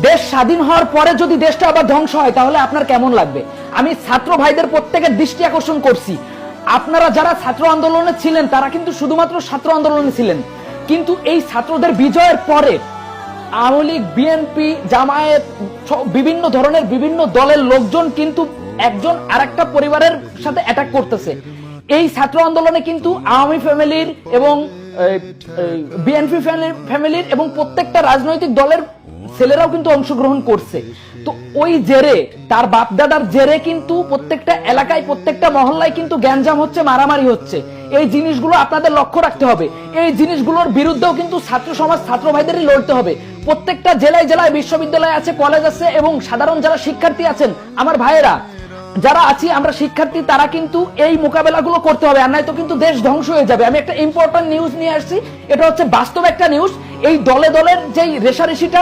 দেশ স্বাধীন হওয়ার পরে যদি দেশটা আবার ধ্বংস হয় তাহলে আপনার কেমন লাগবে? আমি ছাত্র ভাইদের প্রত্যেকের দৃষ্টি আকর্ষণ করছি, আপনারা যারা ছাত্র আন্দোলনে ছিলেন তারা কিন্তু শুধুমাত্র ছাত্র আন্দোলনে ছিলেন, কিন্তু এই ছাত্রদের বিজয়ের পরে আওয়ামী লীগ, বিএনপি, জামায়াত, বিভিন্ন ধরনের বিভিন্ন দলের লোকজন কিন্তু একজন আরেকটা পরিবারের সাথে অ্যাটাক করতেছে। এই ছাত্র আন্দোলনে কিন্তু আওয়ামী ফ্যামিলির এবং বিএনপি ফ্যামিলির এবং প্রত্যেকটা রাজনৈতিক দলের ছেলেরাও কিন্তু অংশগ্রহণ করছে। তো ওই জেরে, তার বাপদাদার জেরে কিন্তু প্রত্যেকটা এলাকায়, প্রত্যেকটা মহল্লায় কিন্তু গ্যাঞ্জাম হচ্ছে, মারামারি হচ্ছে। এই জিনিসগুলো আপনাদের লক্ষ্য রাখতে হবে। এই জিনিসগুলোর বিরুদ্ধেও কিন্তু ছাত্র সমাজ, ছাত্র ভাইদেরই লড়তে হবে। প্রত্যেকটা জেলায় জেলায় বিশ্ববিদ্যালয় আছে, কলেজ আছে এবং সাধারণ যারা শিক্ষার্থী আছেন, আমার ভাইয়েরা যারা আছি আমরা শিক্ষার্থী, তারা কিন্তু এই মোকাবেলাগুলো করতে হবে, আর নয়তো কিন্তু দেশ ধ্বংস হয়ে যাবে। আমি একটা ইম্পর্টেন্ট নিউজ নিয়ে আসছি, এটা হচ্ছে বাস্তব একটা নিউজ। এই দলে দলের যেই রেশারেশিটা